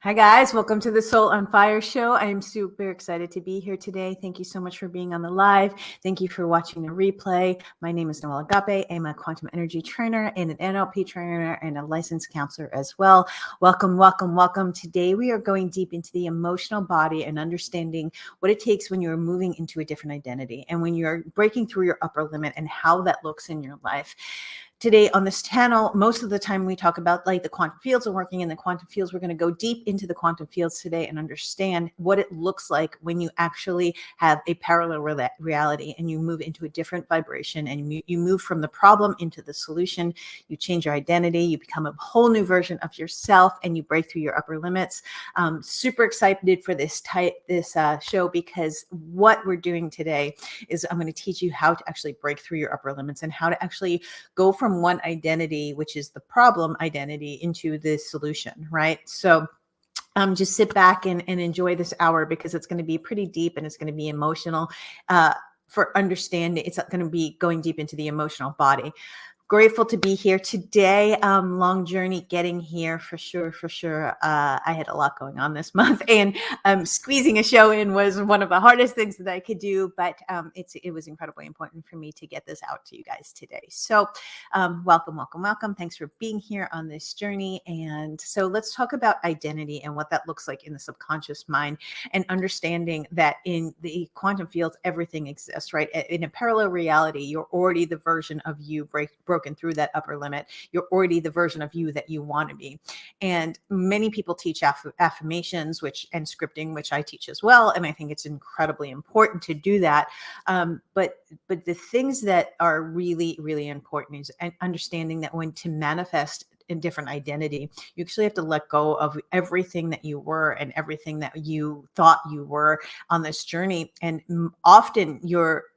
Hi, guys. Welcome to the Soul on Fire show. I am super excited to be here today. Thank you so much for being on the live. Thank you for watching the replay. My name is Noelle Agape. I'm a quantum energy trainer and an NLP trainer and a licensed counselor as well. Welcome, welcome, welcome. Today, we are going deep into the emotional body and understanding what it takes when you're moving into a different identity and when you're breaking through your upper limit and how that looks in your life. Today on this channel, most of the time we talk about like the quantum fields and working in the quantum fields. We're going to go deep into the quantum fields today and understand what it looks like when you actually have a parallel reality and you move into a different vibration and you move from the problem into the solution. You change your identity, you become a whole new version of yourself, and you break through your upper limits. Super excited for this show because what we're doing today is I'm going to teach you how to actually break through your upper limits and how to actually go from one identity, which is the problem identity, into the solution, right? So just sit back and enjoy this hour because it's going to be pretty deep and it's going to be emotional for understanding. It's going to be going deep into the emotional body. Grateful to be here today. Long journey getting here for sure, for sure. I had a lot going on this month, and squeezing a show in was one of the hardest things that I could do, but it was incredibly important for me to get this out to you guys today. So welcome, welcome, welcome. Thanks for being here on this journey. And so let's talk about identity and what that looks like in the subconscious mind, and understanding that in the quantum fields, everything exists, right? In a parallel reality, you're already the version of you broken through that upper limit. You're already the version of you that you want to be. And many people teach affirmations and scripting, which I teach as well. And I think it's incredibly important to do that. But the things that are really, really important is understanding that when to manifest a different identity, you actually have to let go of everything that you were and everything that you thought you were on this journey. And often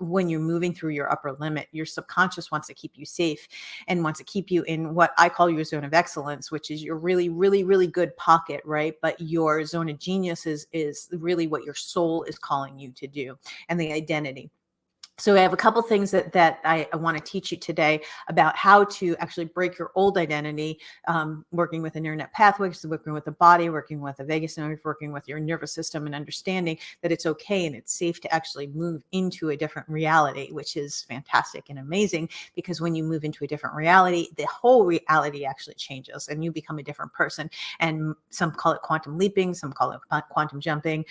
when you're moving through your upper limit, your subconscious wants to keep you safe and wants to keep you in what I call your zone of excellence, which is your really, really, really good pocket, right? But your zone of genius is really what your soul is calling you to do, and the identity. So I have a couple things that I want to teach you today about how to actually break your old identity, working with the neural net pathways, working with the body, working with the vagus nerve, working with your nervous system, and understanding that it's okay and it's safe to actually move into a different reality, which is fantastic and amazing, because when you move into a different reality, the whole reality actually changes and you become a different person. And some call it quantum leaping, some call it quantum jumping,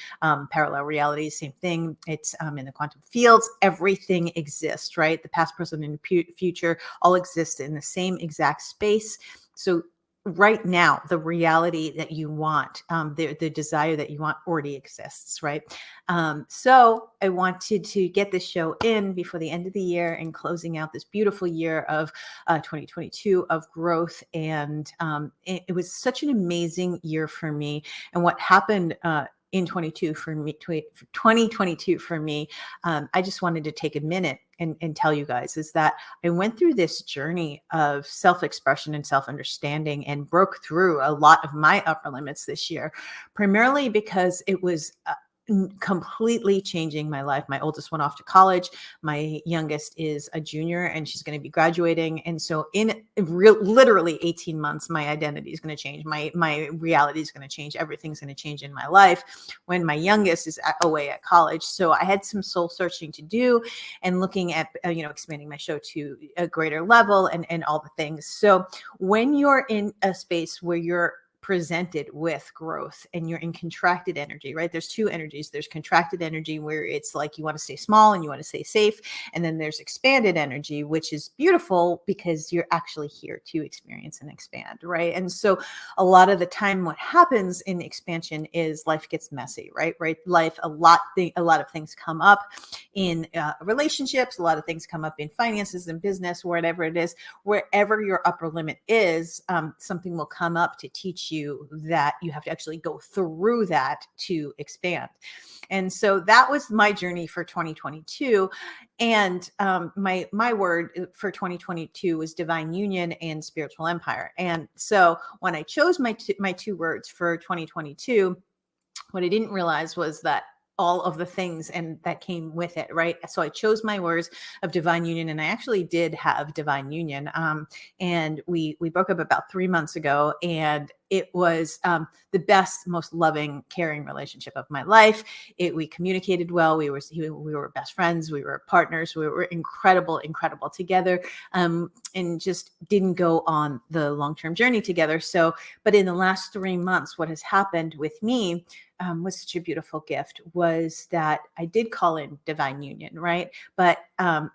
parallel realities, same thing. It's in the quantum fields, everything exists, right? The past, present, and future all exist in the same exact space. So right now, the reality that you want, the desire that you want already exists, right? So I wanted to get this show in before the end of the year and closing out this beautiful year of 2022 of growth. And it was such an amazing year for me. And what happened in 2022 for me, I just wanted to take a minute and tell you guys is that I went through this journey of self-expression and self-understanding and broke through a lot of my upper limits this year, primarily because it was completely changing my life. My oldest went off to college. My youngest is a junior and she's going to be graduating. And so in literally 18 months, my identity is going to change. My reality is going to change. Everything's going to change in my life when my youngest is away at college. So I had some soul searching to do and looking at, expanding my show to a greater level and all the things. So when you're in a space where you're presented with growth and you're in contracted energy, right? There's two energies. There's contracted energy where it's like you want to stay small and you want to stay safe. And then there's expanded energy, which is beautiful because you're actually here to experience and expand, right? And so a lot of the time what happens in expansion is life gets messy, right? Life, a lot of things come up in relationships, a lot of things come up in finances and business, whatever it is, wherever your upper limit is, something will come up to teach you that you have to actually go through that to expand. And so that was my journey for 2022. And my word for 2022 was divine union and spiritual empire. And so when I chose my two words for 2022, what I didn't realize was that all of the things and that came with it, right? So I chose my words of divine union, and I actually did have divine union. And we broke up about 3 months ago, and it was the best, most loving, caring relationship of my life. We communicated well. We were best friends. We were partners. We were incredible together, and just didn't go on the long-term journey together. So, but in the last 3 months, what has happened with me was such a beautiful gift, was that I did call in divine union, right? But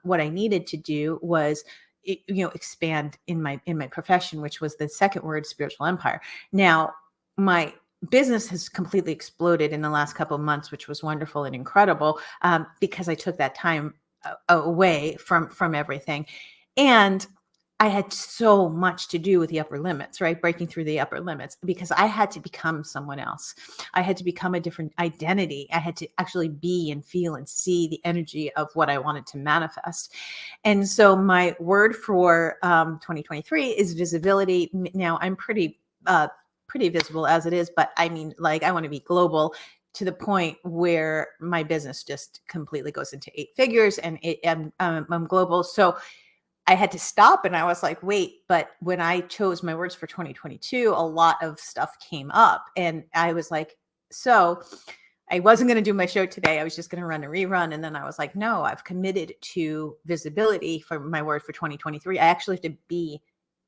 what I needed to do was expand in my profession, which was the second word, spiritual empire. Now my business has completely exploded in the last couple of months, which was wonderful and incredible, because I took that time away from everything. And I had so much to do with the upper limits, right? Breaking through the upper limits, because I had to become someone else. I had to become a different identity. I had to actually be and feel and see the energy of what I wanted to manifest. And so my word for 2023 is visibility. Now I'm pretty visible as it is, but I mean, like, I want to be global to the point where my business just completely goes into 8 figures, and I'm global. So I had to stop, and I was like, wait, but when I chose my words for 2022, a lot of stuff came up, and I was like, so I wasn't going to do my show today. I was just going to run a rerun. And then I was like, no, I've committed to visibility for my word for 2023. I actually have to be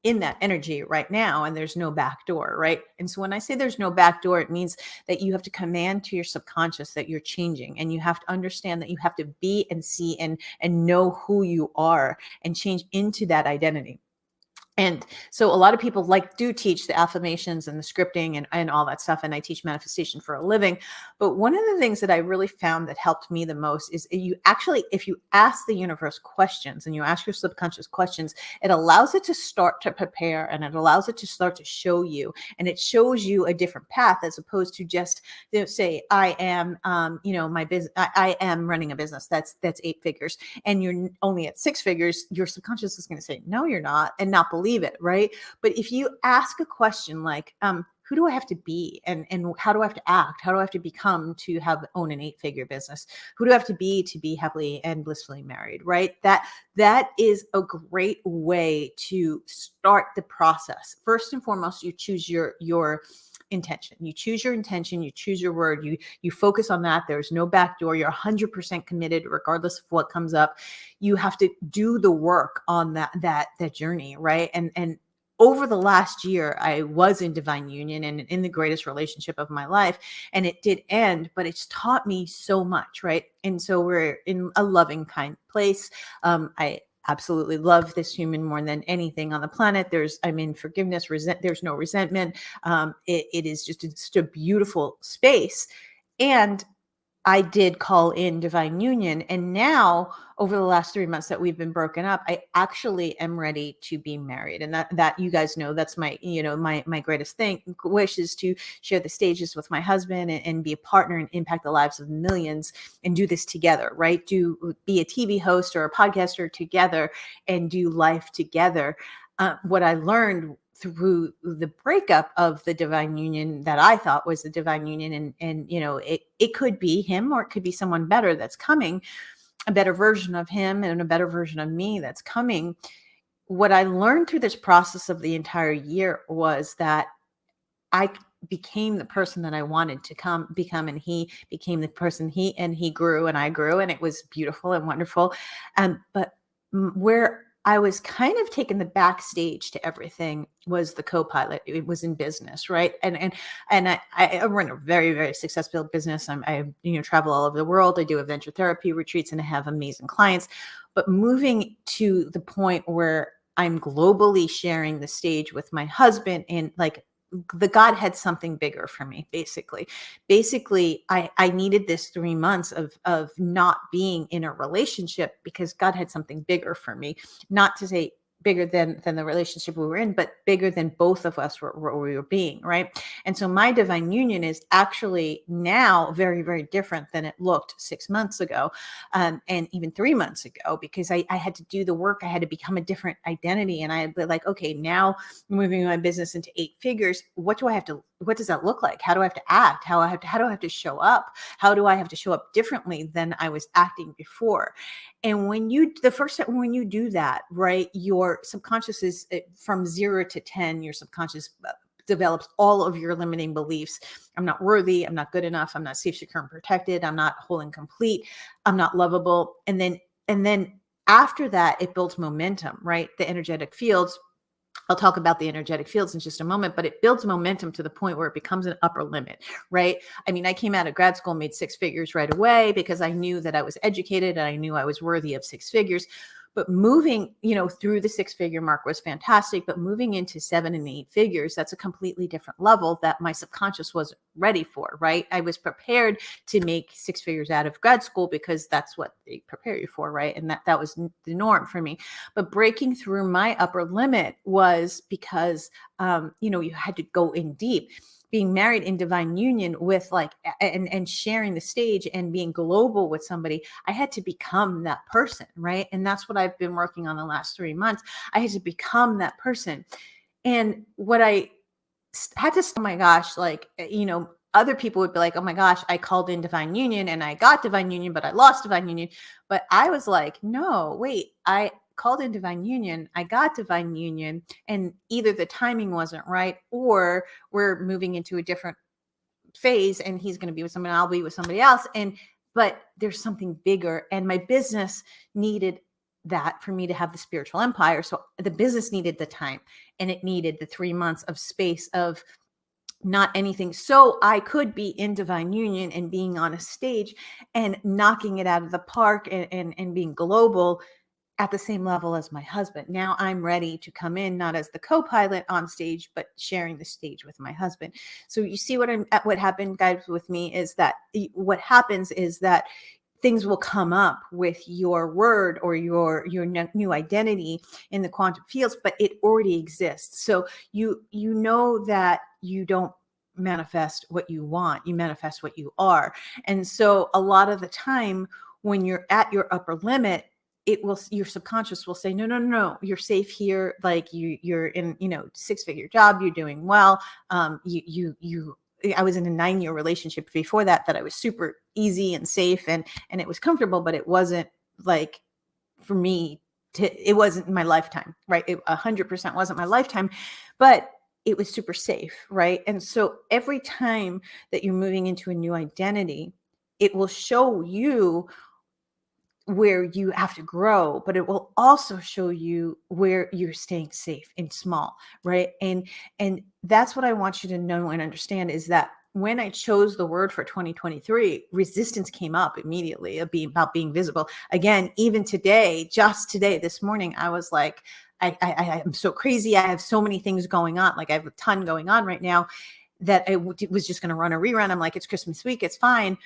in that energy right now, and there's no back door, right? And so when I say there's no back door, it means that you have to command to your subconscious that you're changing, and you have to understand that you have to be and see and know who you are and change into that identity. And so a lot of people do teach the affirmations and the scripting and all that stuff. And I teach manifestation for a living. But one of the things that I really found that helped me the most is if you ask the universe questions and you ask your subconscious questions, it allows it to start to prepare, and it allows it to start to show you, and it shows you a different path, as opposed to just say, I am, my business, I am running a business that's 8 figures, and you're only at 6 figures. Your subconscious is going to say, no, you're not, and not believe it, right? But if you ask a question like, who do I have to be, and how do I have to act? How do I have to become to own an 8-figure business? Who do I have to be happily and blissfully married, right? That is a great way to start the process. First and foremost, you choose your intention. You choose your intention, you choose your word, you focus on that. There's no back door. You're 100% committed regardless of what comes up. You have to do the work on that journey, right? And over the last year, I was in divine union and in the greatest relationship of my life, and it did end, but it's taught me so much, right? And so we're in a loving, kind place. I absolutely love this human more than anything on the planet. I'm in forgiveness, there's no resentment. It is just a beautiful space. And I did call in divine union. And now, over the last 3 months that we've been broken up, I actually am ready to be married. And that you guys know, that's my greatest wish is to share the stages with my husband and be a partner and impact the lives of millions and do this together, right? Be a TV host or a podcaster together and do life together. What I learned through the breakup of the divine union that I thought was the divine union, and it could be him, or it could be someone better that's coming, a better version of him and a better version of me that's coming. What I learned through this process of the entire year was that I became the person that I wanted to become, and he became the person he grew, and I grew, and it was beautiful and wonderful. But where I was kind of taking the backstage to everything was the co-pilot. It was in business, right? And I run a very, very successful business. I travel all over the world. I do adventure therapy retreats, and I have amazing clients. But moving to the point where I'm globally sharing the stage with my husband, and the God had something bigger for me, basically. I needed this 3 months of not being in a relationship, because God had something bigger for me. Not to say bigger than the relationship we were in, but bigger than both of us were being, right? And so my divine union is actually now very, very different than it looked 6 months ago, and even 3 months ago, because I had to do the work. I had to become a different identity. And I had been like, okay, now moving my business into 8 figures, what does that look like? How do I have to act? How do I have to show up? How do I have to show up differently than I was acting before? And when you do that, right, your subconscious is from 0 to 10, your subconscious develops all of your limiting beliefs. I'm not worthy. I'm not good enough. I'm not safe, secure, and protected. I'm not whole and complete. I'm not lovable. And then after that, it builds momentum, right? The energetic fields. I'll talk about the energetic fields in just a moment, but it builds momentum to the point where it becomes an upper limit, right? I mean, I came out of grad school, made 6 figures right away because I knew that I was educated and I knew I was worthy of 6 figures. But moving, through the 6 figure mark was fantastic. But moving into 7 and 8 figures, that's a completely different level that my subconscious wasn't ready for, right? I was prepared to make 6 figures out of grad school because that's what they prepare you for, right? And that was the norm for me. But breaking through my upper limit was because, you had to go in deep. Being married in divine union with and sharing the stage and being global with somebody, I had to become that person, right? And that's what I've been working on the last 3 months. I had to become that person. And what I had to, oh my gosh, other people would be like, oh my gosh, I called in divine union and I got divine union, but I lost divine union. But I was like, no, wait, I called in divine union, I got divine union, and either the timing wasn't right or we're moving into a different phase and he's going to be with somebody, I'll be with somebody else. But there's something bigger, and my business needed that for me to have the spiritual empire. So the business needed the time, and it needed the 3 months of space of not anything. So I could be in divine union and being on a stage and knocking it out of the park and being global at the same level as my husband. Now I'm ready to come in, not as the co-pilot on stage, but sharing the stage with my husband. So you see what happened, guys, with me is that what happens is that things will come up with your word or your new identity in the quantum fields, but it already exists. So you know that you don't manifest what you want, you manifest what you are. And so a lot of the time when you're at your upper limit, your subconscious will say, no, you're safe here. Like you're in, 6-figure job, you're doing well. I was in a 9-year relationship before that I was super easy and safe and it was comfortable, but it wasn't like for me it wasn't my lifetime, right? It 100% wasn't my lifetime, but it was super safe, right? And so every time that you're moving into a new identity, it will show you where you have to grow, but it will also show you where you're staying safe and small, right? And that's what I want you to know and understand is that when I chose the word for 2023, resistance came up immediately about being visible. Again, even today, just today, this morning, I was like, I am so crazy. I have so many things going on. Like I have a ton going on right now that I was just going to run a rerun. I'm like, it's Christmas week. It's fine.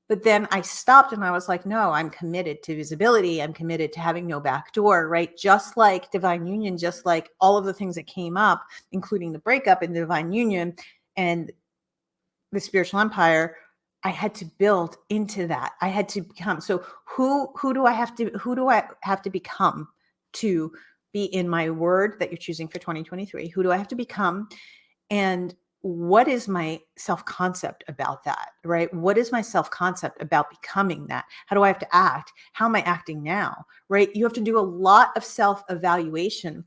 But then I stopped and I was like, no, I'm committed to visibility. I'm committed to having no back door, right? Just like divine union, just like all of the things that came up, including the breakup in the divine union and the spiritual empire, I had to build into that. I had to become. So who do I have to become to be in my word that you're choosing for 2023? Who do I have to become? And what is my self-concept about that, right? What is my self-concept about becoming that? How do I have to act? How am I acting now, right? You have to do a lot of self-evaluation.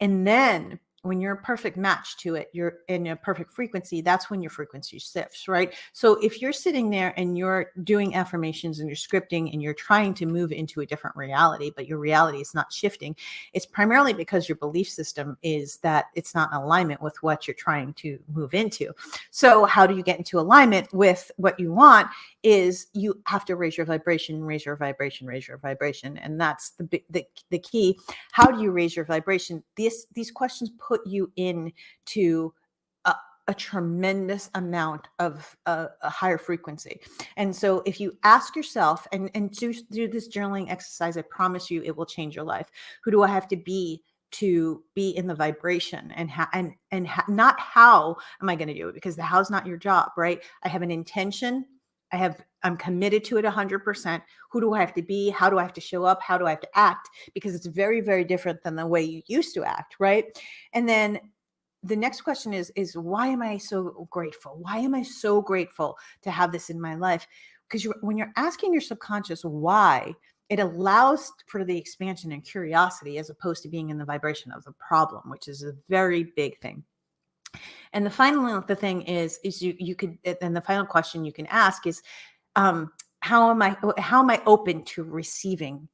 And then when you're a perfect match to it, you're in a perfect frequency, that's when your frequency shifts, right? So if you're sitting there and you're doing affirmations and you're scripting and you're trying to move into a different reality, but your reality is not shifting, it's primarily because your belief system is that it's not in alignment with what you're trying to move into. So how do you get into alignment with what you want? Is you have to raise your vibration, raise your vibration, raise your vibration. And that's the key. How do you raise your vibration? These questions put you into a tremendous amount of a higher frequency. And so if you ask yourself and do this journaling exercise, I promise you it will change your life. Who do I have to be to be in the vibration not how am I going to do it, because the how's not your job, right? I have an intention. I'm committed to it 100%. Who do I have to be? How do I have to show up? How do I have to act? Because it's very, very different than the way you used to act, right? And then the next question is why am I so grateful? Why am I so grateful to have this in my life? Because when you're asking your subconscious why, it allows for the expansion and curiosity as opposed to being in the vibration of the problem, which is a very big thing. And the thing is you could, and the final question you can ask is, how am I open to receiving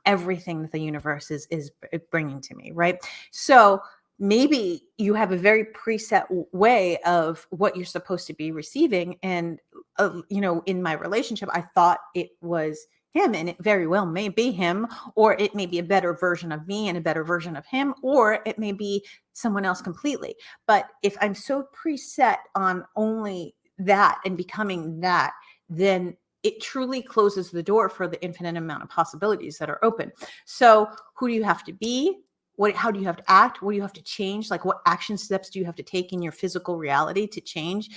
everything that the universe is bringing to me, right? So maybe you have a very preset way of what you're supposed to be receiving. And, in my relationship, I thought it was him, and it very well may be him, or it may be a better version of me and a better version of him, or it may be someone else completely. But if I'm so preset on only that and becoming that, then it truly closes the door for the infinite amount of possibilities that are open. So who do you have to be? How do you have to act? What do you have to change? Like, what action steps do you have to take in your physical reality to change?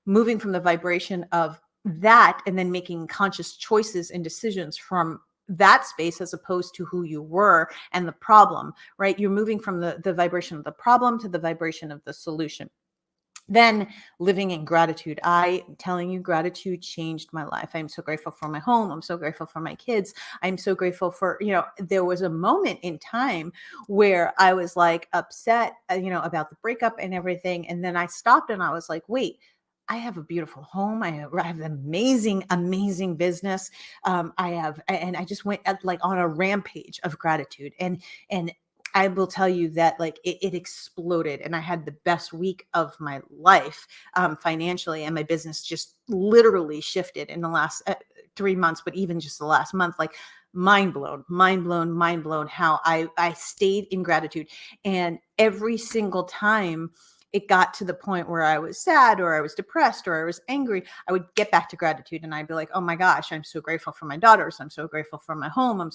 Moving from the vibration of that and then making conscious choices and decisions from that space as opposed to who you were and the problem, right? You're moving from the vibration of the problem to the vibration of the solution. Then living in gratitude. I'm telling you, gratitude changed my life. I'm so grateful for my home. I'm so grateful for my kids. I'm so grateful for, there was a moment in time where I was like upset, about the breakup and everything. And then I stopped and I was like, wait, I have a beautiful home. I have an amazing, amazing business. And I just went like on a rampage of gratitude. And I will tell you that like it exploded, and I had the best week of my life financially, and my business just literally shifted in the last 3 months, but even just the last month, like mind blown how I stayed in gratitude. And every single time it got to the point where I was sad or I was depressed or I was angry, I would get back to gratitude and I'd be like, oh my gosh, I'm so grateful for my daughters. I'm so grateful for my home.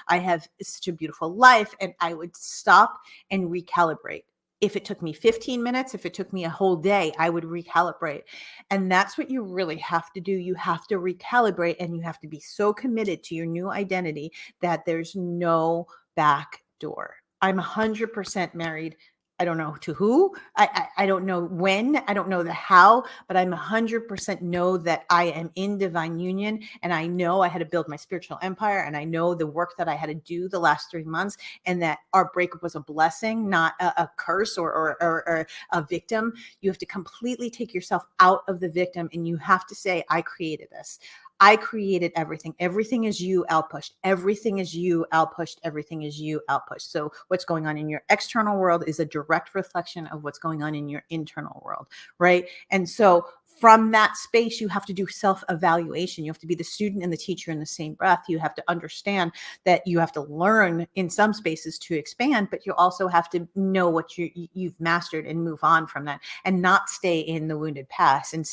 I have such a beautiful life. And I would stop and recalibrate. If it took me 15 minutes, if it took me a whole day, I would recalibrate. And that's what you really have to do. You have to recalibrate, and you have to be so committed to your new identity that there's no back door. I'm 100% married. I don't know to who, I don't know when, I don't know the how, but I'm 100% know that I am in divine union. And I know I had to build my spiritual empire. And I know the work that I had to do the last 3 months, and that our breakup was a blessing, not a curse or a victim. You have to completely take yourself out of the victim, and you have to say, I created this. I created everything. Everything is you outpushed. Everything is you outpushed. Everything is you outpushed. So what's going on in your external world is a direct reflection of what's going on in your internal world, right? And so from that space, you have to do self-evaluation. You have to be the student and the teacher in the same breath. You have to understand that you have to learn in some spaces to expand, but you also have to know what you've mastered and move on from that, and not stay in the wounded past and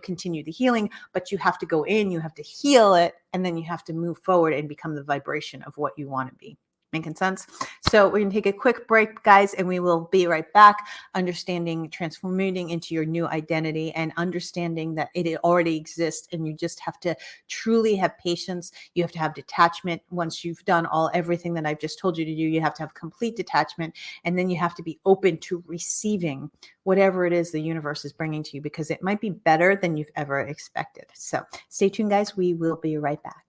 continue the healing. But you have to go in, you have to heal it, and then you have to move forward and become the vibration of what you want to be. Making sense? So we're going to take a quick break, guys, and we will be right back. Understanding, transforming into your new identity, and understanding that it already exists, and you just have to truly have patience. You have to have detachment. Once you've done everything that I've just told you to do, you have to have complete detachment, and then you have to be open to receiving whatever it is the universe is bringing to you, because it might be better than you've ever expected. So stay tuned, guys. We will be right back.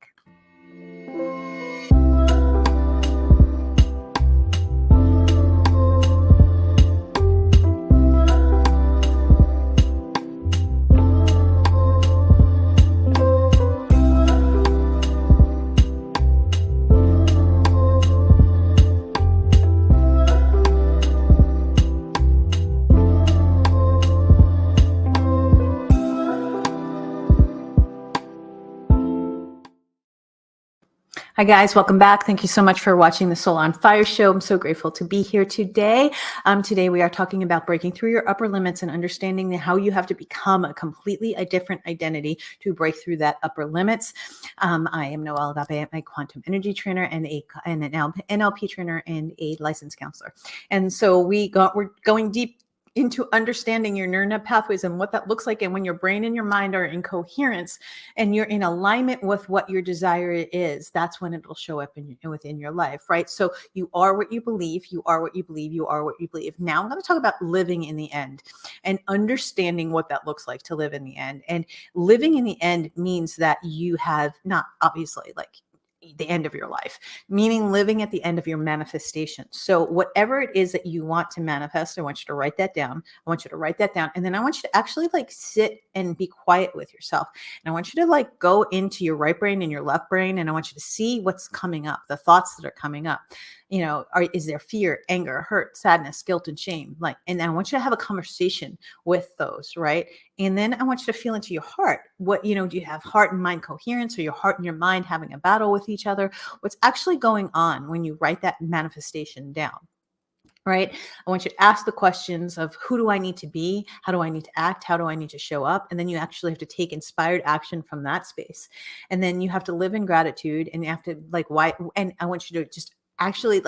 Hi, guys. Welcome back. Thank you so much for watching the Soul on Fire show. I'm so grateful to be here today. Today, we are talking about breaking through your upper limits and understanding how you have to become a different identity to break through that upper limits. I am Noelle Agape, a quantum energy trainer and an NLP trainer and a licensed counselor. And so we're going deep into understanding your neural net pathways and what that looks like, and when your brain and your mind are in coherence and you're in alignment with what your desire is, that's when it will show up within your life, right? So you are what you believe, you are what you believe, you are what you believe. Now I'm going to talk about living in the end and understanding what that looks like to live in the end. And living in the end means that you have not obviously like the end of your life, meaning living at the end of your manifestation. So whatever it is that you want to manifest, I want you to write that down. I want you to write that down. And then I want you to actually like sit and be quiet with yourself. And I want you to like go into your right brain and your left brain. And I want you to see what's coming up, the thoughts that are coming up. You know, is there fear, anger, hurt, sadness, guilt, and shame? And I want you to have a conversation with those, right? And then I want you to feel into your heart. Do you have heart and mind coherence, or your heart and your mind having a battle with each other? What's actually going on when you write that manifestation down? Right? I want you to ask the questions of, who do I need to be? How do I need to act? How do I need to show up? And then you actually have to take inspired action from that space. And then you have to live in gratitude, and you have to why? And I want you to just actually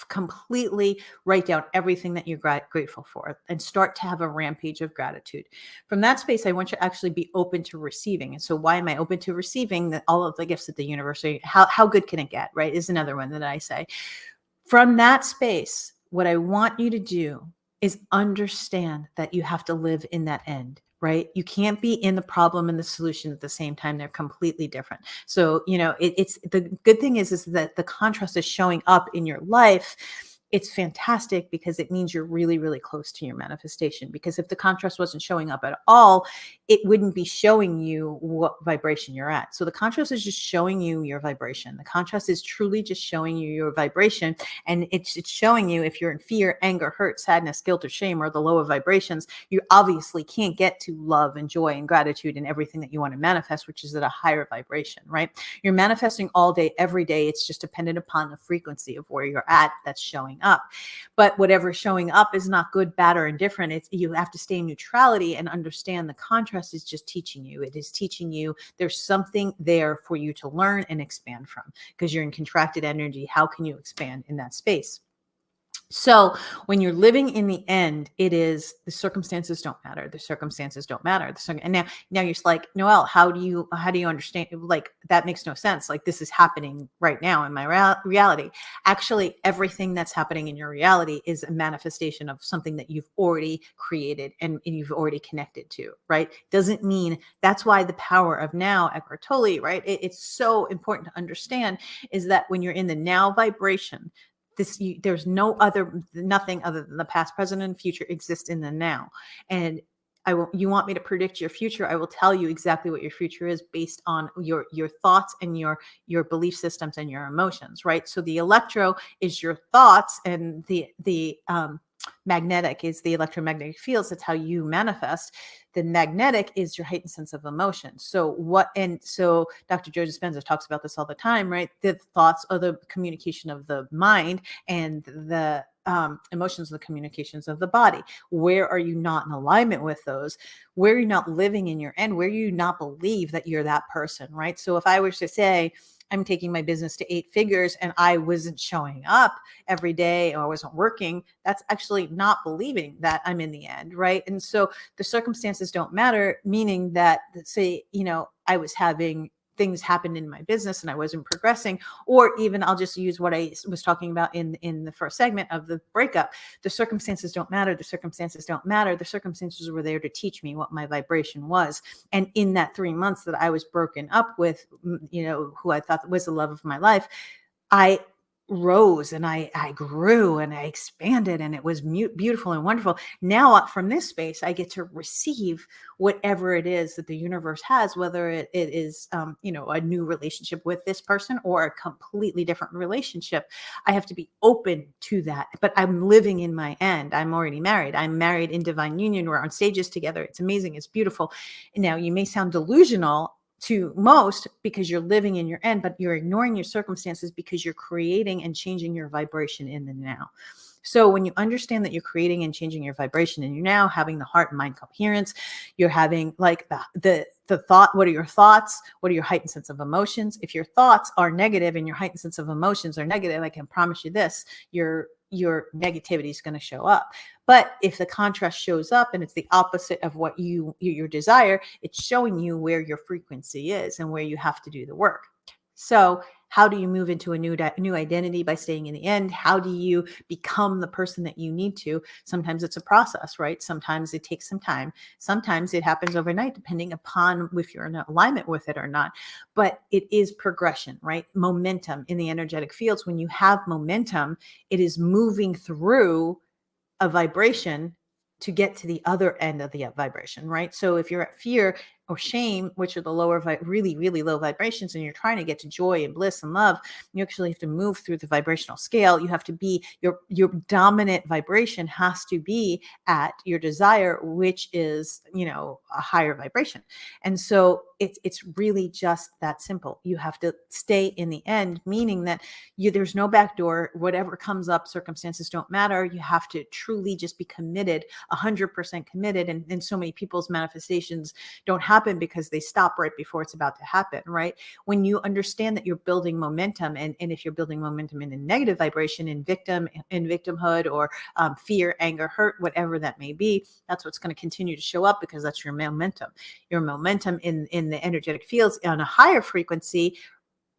completely write down everything that you're grateful for and start to have a rampage of gratitude. From that space, I want you to actually be open to receiving. And so why am I open to receiving all of the gifts that the universe, how good can it get, right? Is another one that I say. From that space, what I want you to do is understand that you have to live in that end, right? You can't be in the problem and the solution at the same time. They're completely different. So, it's the good thing is that the contrast is showing up in your life. It's fantastic because it means you're really, really close to your manifestation. Because if the contrast wasn't showing up at all, it wouldn't be showing you what vibration you're at. So the contrast is just showing you your vibration. The contrast is truly just showing you your vibration. And it's showing you if you're in fear, anger, hurt, sadness, guilt, or shame, or the lower vibrations, you obviously can't get to love and joy and gratitude and everything that you want to manifest, which is at a higher vibration, right? You're manifesting all day, every day. It's just dependent upon the frequency of where you're at that's showing up. But whatever showing up is not good, bad, or indifferent. You have to stay in neutrality and understand the contrast is just teaching you. It is teaching you there's something there for you to learn and expand from, because you're in contracted energy. How can you expand in that space? So when you're living in the end, it is the circumstances don't matter. The circumstances don't matter. And now you're just like, Noelle, how do you understand? Like, that makes no sense. Like, this is happening right now in my reality. Actually, everything that's happening in your reality is a manifestation of something that you've already created and you've already connected to, right? Doesn't mean that's why the power of now, Eckhart Tolle, right? It's so important to understand is that when you're in the now vibration, there's nothing other than the past, present, and future exists in the now. And you want me to predict your future? I will tell you exactly what your future is based on your thoughts and your belief systems and your emotions, right? So the electro is your thoughts, and the magnetic is the electromagnetic fields. That's how you manifest. The magnetic is your heightened sense of emotion. So Dr. Joe Dispenza talks about this all the time, right? The thoughts are the communication of the mind, and the emotions are the communications of the body. Where are you not in alignment with those? Where are you not living in your end? Where do you not believe that you're that person, right? So if I was to say, I'm taking my business to 8 figures and I wasn't showing up every day, or I wasn't working, that's actually not believing that I'm in the end, right? And so the circumstances don't matter, meaning that, say, I was having things happen in my business and I wasn't progressing, or even I'll just use what I was talking about in the first segment of the breakup. The circumstances don't matter. The circumstances don't matter. The circumstances were there to teach me what my vibration was. And in that 3 months that I was broken up with, who I thought was the love of my life, I rose and I grew and I expanded, and it was beautiful and wonderful. Now from this space, I get to receive whatever it is that the universe has, whether it is, a new relationship with this person or a completely different relationship. I have to be open to that, but I'm living in my end. I'm already married. I'm married in divine union. We're on stages together. It's amazing. It's beautiful. Now you may sound delusional, to most because you're living in your end, but you're ignoring your circumstances because you're creating and changing your vibration in the now. So when you understand that you're creating and changing your vibration and you're now having the heart and mind coherence, you're having like the thought, what are your thoughts? What are your heightened sense of emotions? If your thoughts are negative and your heightened sense of emotions are negative, I can promise you this, your negativity is going to show up. But if the contrast shows up and it's the opposite of what your desire, it's showing you where your frequency is and where you have to do the work. So how do you move into a new identity by staying in the end? How do you become the person that you need to? Sometimes it's a process, right? Sometimes it takes some time. Sometimes it happens overnight, depending upon if you're in alignment with it or not. But it is progression, right? Momentum in the energetic fields. When you have momentum, it is moving through a vibration to get to the other end of the vibration, right? So if you're at fear or shame, which are the lower, really, really low vibrations, and you're trying to get to joy and bliss and love, you actually have to move through the vibrational scale. You have to be, your dominant vibration has to be at your desire, which is, a higher vibration. And so it's really just that simple. You have to stay in the end, meaning that there's no back door. Whatever comes up, circumstances don't matter. You have to truly just be committed, 100% committed. And so many people's manifestations don't happen because they stop right before it's about to happen, right? When you understand that you're building momentum, and if you're building momentum in a negative vibration, in victimhood, or fear, anger, hurt, whatever that may be, that's what's going to continue to show up because that's your momentum. Your momentum in the energetic fields on a higher frequency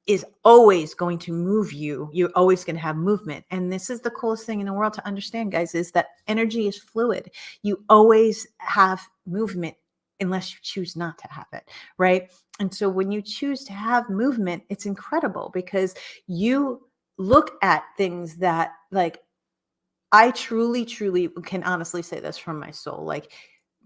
is always going to move you. You're always going to have movement. And this is the coolest thing in the world to understand, guys, is that energy is fluid. You always have movement unless you choose not to have it, right? And so when you choose to have movement, it's incredible because you look at things that, like, I truly, truly can honestly say this from my soul. Like,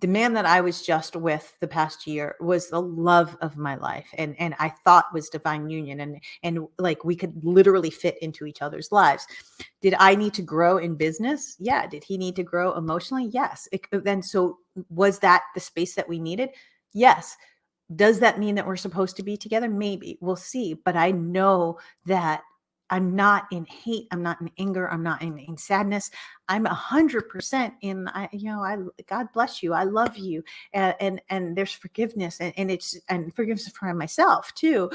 the man that I was just with the past year was the love of my life, and I thought was divine union, and like we could literally fit into each other's lives. Did I need to grow in business? Yeah. Did he need to grow emotionally? Yes. Then so was that the space that we needed? Yes. Does that mean that we're supposed to be together? Maybe. We'll see. But I know that I'm not in hate. I'm not in anger. I'm not in sadness. I'm 100% in, God bless you. I love you. And there's forgiveness, and forgiveness for myself too.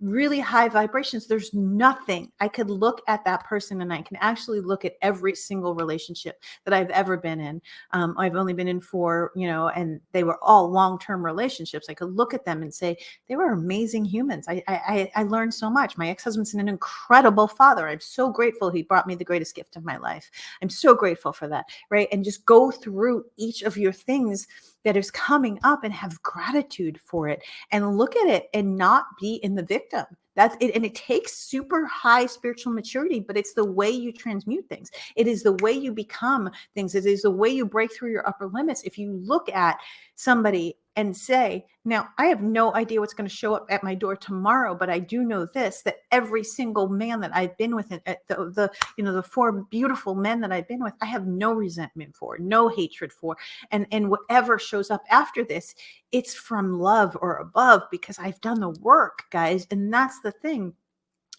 Really high vibrations. There's nothing. I could look at that person and I can actually look at every single relationship that I've ever been in. I've only been in 4, and they were all long-term relationships. I could look at them and say, they were amazing humans. I learned so much. My ex-husband's an incredible father. I'm so grateful he brought me the greatest gift of my life. I'm so grateful for that, right? And just go through each of your things that is coming up and have gratitude for it and look at it and not be in the victim. That's it. And it takes super high spiritual maturity, but it's the way you transmute things. It is the way you become things. It is the way you break through your upper limits. If you look at somebody and say, now I have no idea what's going to show up at my door tomorrow, but I do know this, that every single man that I've been with, the 4 beautiful men that I've been with, I have no resentment for, no hatred for. And whatever shows up after this, it's from love or above because I've done the work, guys. And that's the thing.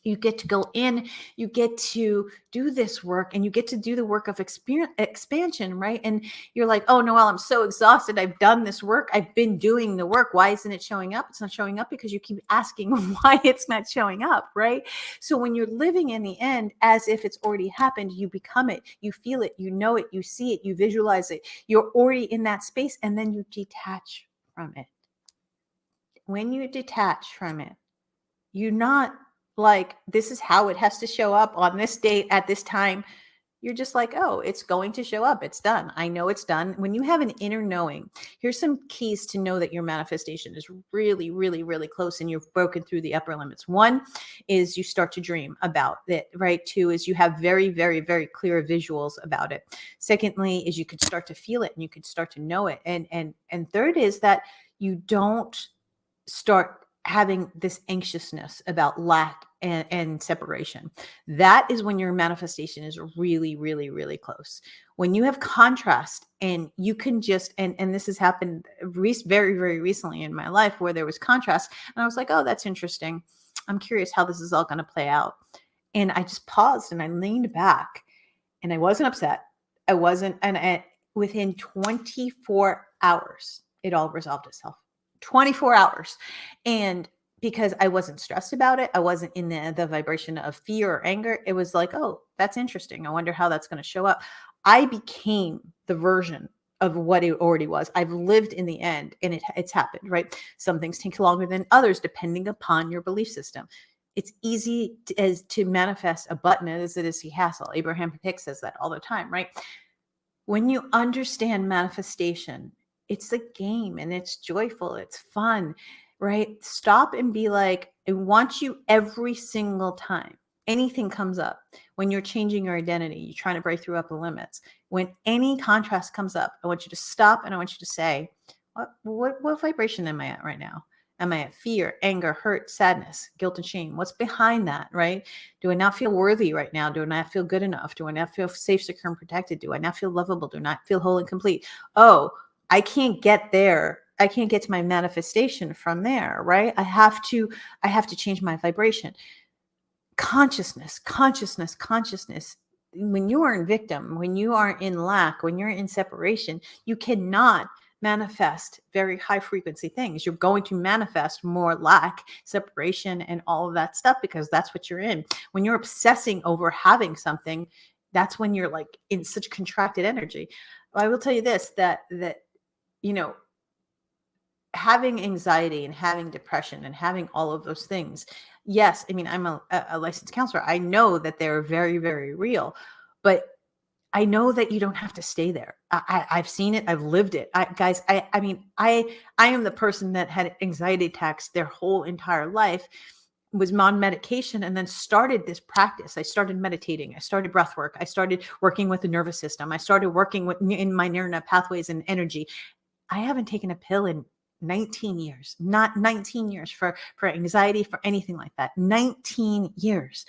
You get to go in, you get to do this work, and you get to do the work of expansion, right? And you're like, oh, Noelle, I'm so exhausted. I've done this work. I've been doing the work. Why isn't it showing up? It's not showing up because you keep asking why it's not showing up, right? So when you're living in the end as if it's already happened, you become it, you feel it, you know it, you see it, you visualize it. You're already in that space, and then you detach from it. When you detach from it, you're not like, this is how it has to show up on this date at this time. You're just like, oh, it's going to show up. It's done. I know it's done. When you have an inner knowing, here's some keys to know that your manifestation is really, really, really close and you've broken through the upper limits. 1 is you start to dream about it, right? 2 is you have very, very, very clear visuals about it. Secondly is you could start to feel it and you could start to know it. And third is that you don't start having this anxiousness about lack and separation. That is when your manifestation is really, really, really close. When you have contrast and you can just, and this has happened very, very recently in my life where there was contrast. And I was like, oh, that's interesting. I'm curious how this is all going to play out. And I just paused and I leaned back and I wasn't upset. I wasn't, within 24 hours, it all resolved itself. 24 hours. And because I wasn't stressed about it, I wasn't in the vibration of fear or anger. It was like, oh, that's interesting. I wonder how that's going to show up. I became the version of what it already was. I've lived in the end, and it's happened, right? Some things take longer than others, depending upon your belief system. It's easy to manifest a button as it is to hassle. Abraham Hicks says that all the time, right? When you understand manifestation, it's a game and it's joyful, it's fun, right? Stop and be like, I want you every single time anything comes up, when you're changing your identity, you're trying to break through upper limits. When any contrast comes up, I want you to stop and I want you to say, what vibration am I at right now? Am I at fear, anger, hurt, sadness, guilt, and shame? What's behind that, right? Do I not feel worthy right now? Do I not feel good enough? Do I not feel safe, secure, and protected? Do I not feel lovable? Do I not feel whole and complete? Oh, I can't get there. I can't get to my manifestation from there, right? I have to change my vibration. Consciousness. When you are in victim, when you are in lack, when you're in separation, you cannot manifest very high frequency things. You're going to manifest more lack, separation, and all of that stuff because that's what you're in. When you're obsessing over having something, that's when you're like in such contracted energy. I will tell you this, that you know, having anxiety and having depression and having all of those things. Yes, I mean, I'm a licensed counselor. I know that they're very, very real, but I know that you don't have to stay there. I've seen it. I've lived it. Guys, I mean, I am the person that had anxiety attacks their whole entire life, was on medication, and then started this practice. I started meditating. I started breath work. I started working with the nervous system. I started working in my neural net pathways and energy. I haven't taken a pill in 19 years, not 19 years for anxiety, for anything like that. 19 years.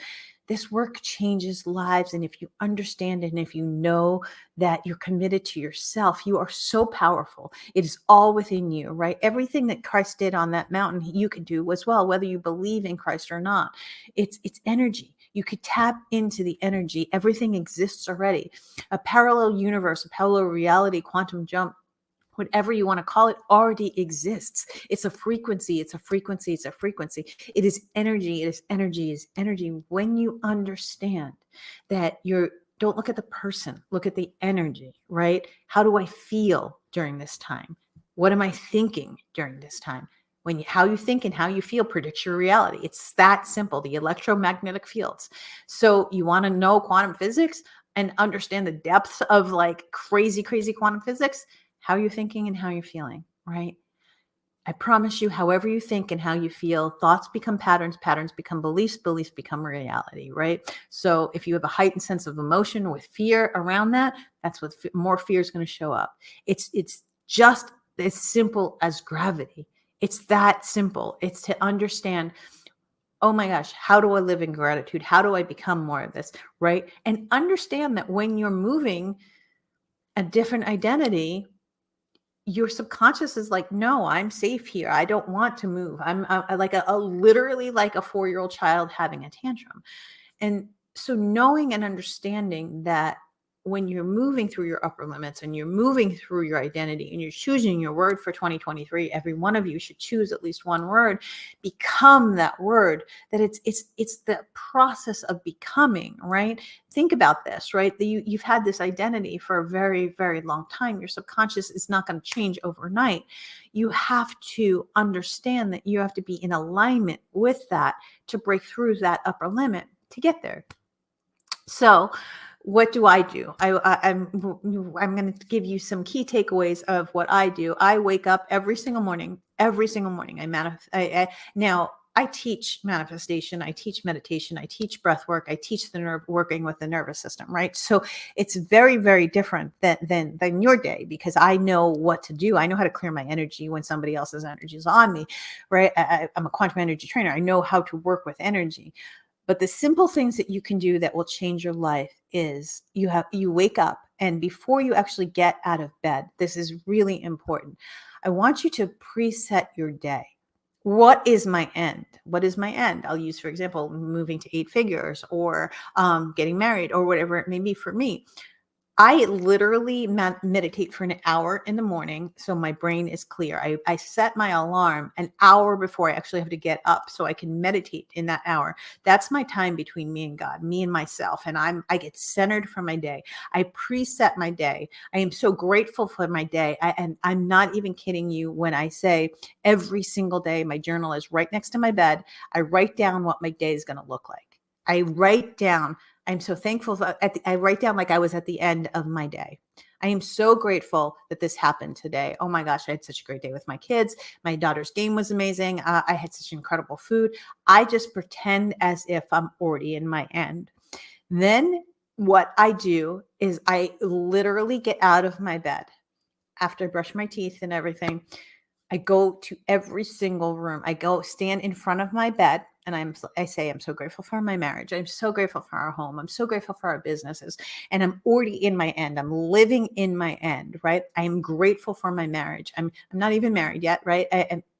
This work changes lives. And if you understand it, and if you know that you're committed to yourself, you are so powerful. It is all within you, right? Everything that Christ did on that mountain, you can do as well, whether you believe in Christ or not. It's energy. You could tap into the energy. Everything exists already. A parallel universe, a parallel reality, quantum jump, whatever you want to call it, already exists. It's a frequency. It's a frequency. It's a frequency. It is energy. It is energy. It is energy. When you understand that don't look at the person, look at the energy, right? How do I feel during this time? What am I thinking during this time? How you think and how you feel predicts your reality. It's that simple. The electromagnetic fields. So you want to know quantum physics and understand the depths of like crazy, crazy quantum physics? How you're thinking and how you're feeling, right? I promise you, however you think and how you feel, thoughts become patterns, patterns become beliefs, beliefs become reality, right? So if you have a heightened sense of emotion with fear around that, that's what more fear is going to show up. It's just as simple as gravity. It's that simple. It's to understand, oh my gosh, how do I live in gratitude? How do I become more of this, right? And understand that when you're moving a different identity, your subconscious is like, no, I'm safe here. I don't want to move. I'm like literally like a 4-year-old child having a tantrum. And so knowing and understanding that when you're moving through your upper limits and you're moving through your identity and you're choosing your word for 2023, every one of you should choose at least one word, become that word, that it's the process of becoming, right? Think about this, right? You've had this identity for a very, very long time. Your subconscious is not going to change overnight. You have to understand that you have to be in alignment with that to break through that upper limit to get there. So what do I do? I'm going to give you some key takeaways of what I do. I wake up every single morning. Now I teach manifestation. I teach meditation. I teach breath work. I teach working with the nervous system, right? So it's very, very different than your day, because I know what to do. I know how to clear my energy when somebody else's energy is on me, right? I'm a quantum energy trainer. I know how to work with energy. But the simple things that you can do that will change your life is you wake up And before you actually get out of bed, this is really important. I want you to preset your day. What is my end? What is my end? I'll use, for example, moving to 8 figures or getting married or whatever it may be for me. I literally meditate for an hour in the morning so my brain is clear. I set my alarm an hour before I actually have to get up so I can meditate in that hour. That's my time between me and God, me and myself. And I get centered for my day. I preset my day. I am so grateful for my day. And I'm not even kidding you when I say every single day, my journal is right next to my bed. I write down what my day is going to look like. I write down, I'm so thankful. I write down like I was at the end of my day. I am so grateful that this happened today. Oh my gosh, I had such a great day with my kids. My daughter's game was amazing. I had such incredible food. I just pretend as if I'm already in my end. Then what I do is I literally get out of my bed after I brush my teeth and everything. I go to every single room. I go stand in front of my bed and I say, I'm so grateful for my marriage. I'm so grateful for our home. I'm so grateful for our businesses. And I'm already in my end. I'm living in my end, right? I'm grateful for my marriage. I'm not even married yet, right?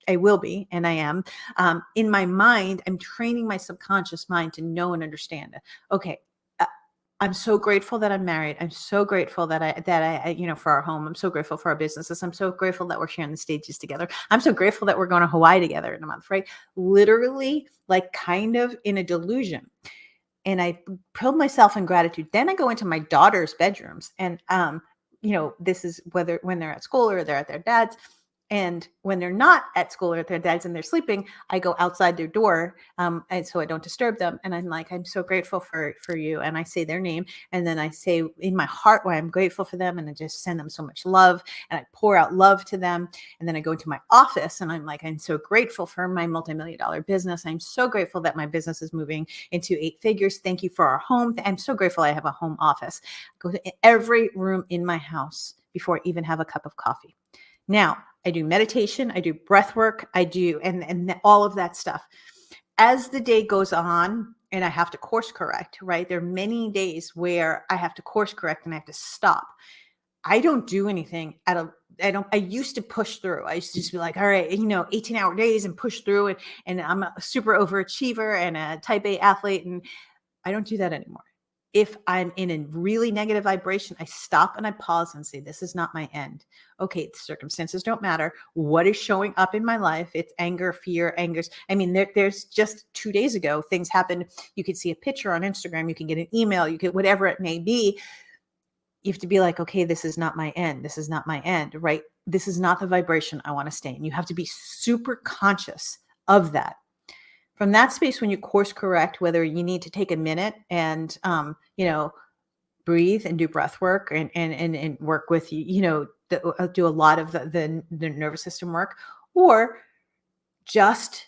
I will be, and I am. In my mind, I'm training my subconscious mind to know and understand. Okay, I'm so grateful that I'm married. I'm so grateful that I, for our home. I'm so grateful for our businesses. I'm so grateful that we're sharing the stages together. I'm so grateful that we're going to Hawaii together in a month, right? Literally, like kind of in a delusion. And I put myself in gratitude. Then I go into my daughter's bedrooms and, this is when they're at school or they're at their dad's. And when they're not at school or at their dad's and they're sleeping, I go outside their door, and so I don't disturb them. And I'm like, I'm so grateful for you. And I say their name. And then I say in my heart why I'm grateful for them. And I just send them so much love. And I pour out love to them. And then I go into my office and I'm like, I'm so grateful for my multi-million-dollar business. I'm so grateful that my business is moving into 8 figures. Thank you for our home. I'm so grateful I have a home office. I go to every room in my house before I even have a cup of coffee. Now, I do meditation, I do breath work, I do, and all of that stuff. As the day goes on and I have to course correct, right? There are many days where I have to course correct and I have to stop. I don't do anything I used to push through. I used to just be like, all right, 18-hour days and push through and I'm a super overachiever and a type A athlete. And I don't do that anymore. If I'm in a really negative vibration, I stop and I pause and say, this is not my end. Okay, the circumstances don't matter. What is showing up in my life? It's anger, fear, angers. I mean, there's just 2 days ago, things happened. You could see a picture on Instagram. You can get an email. You could, whatever it may be. You have to be like, okay, this is not my end. This is not my end, right? This is not the vibration I want to stay in. You have to be super conscious of that. From that space, when you course correct, whether you need to take a minute and, breathe and do breath work and work with, do a lot of the nervous system work, or just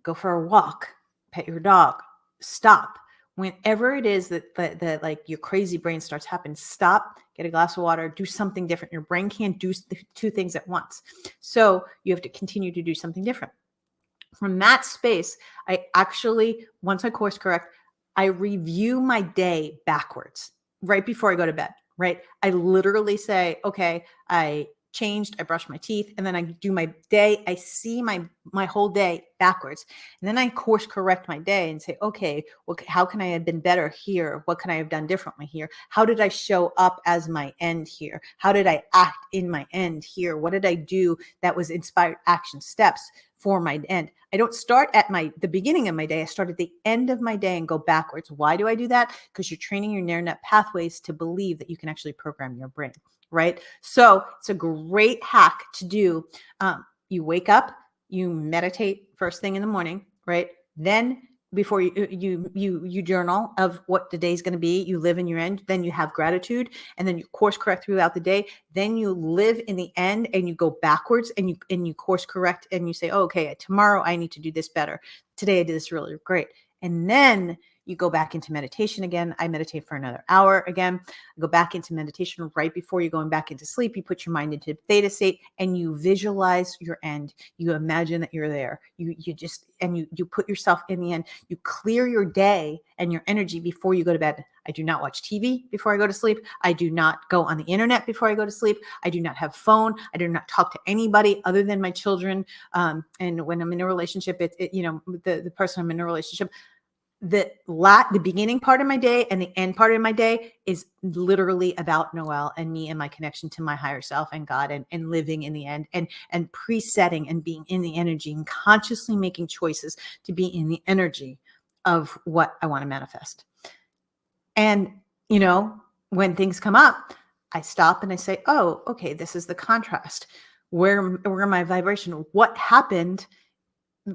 go for a walk, pet your dog, stop. Whenever it is that like your crazy brain starts happening, stop, get a glass of water, do something different. Your brain can't do 2 things at once. So you have to continue to do something different. From that space, I actually, once I course correct, I review my day backwards right before I go to bed, right? I literally say, okay, I changed, I brushed my teeth, and then I do my day. I see my whole day backwards. And then I course correct my day and say, okay, well, how can I have been better here? What can I have done differently here? How did I show up as my end here? How did I act in my end here? What did I do that was inspired action steps for my end? I don't start at the beginning of my day. I start at the end of my day and go backwards. Why do I do that? Because you're training your neural net pathways to believe that you can actually program your brain, right? So it's a great hack to do. You wake up, you meditate first thing in the morning, right? Then before you journal of what the day is going to be, you live in your end, then you have gratitude, and then you course correct throughout the day. Then you live in the end and you go backwards and you course correct and you say, oh, okay, tomorrow I need to do this better. Today I did this really great. And then you go back into meditation again. I meditate for another hour again. I go back into meditation right before you're going back into sleep. You put your mind into theta state and you visualize your end. You imagine that you're there. You put yourself in the end. You clear your day and your energy before you go to bed. I do not watch TV before I go to sleep. I do not go on the internet before I go to sleep. I do not have phone. I do not talk to anybody other than my children. And when I'm in a relationship, the person I'm in a relationship, the beginning part of my day and the end part of my day is literally about Noelle and me and my connection to my higher self and God and living in the end and presetting and being in the energy and consciously making choices to be in the energy of what I want to manifest. And, when things come up, I stop and I say, oh, okay, this is the contrast. Where my vibration? What happened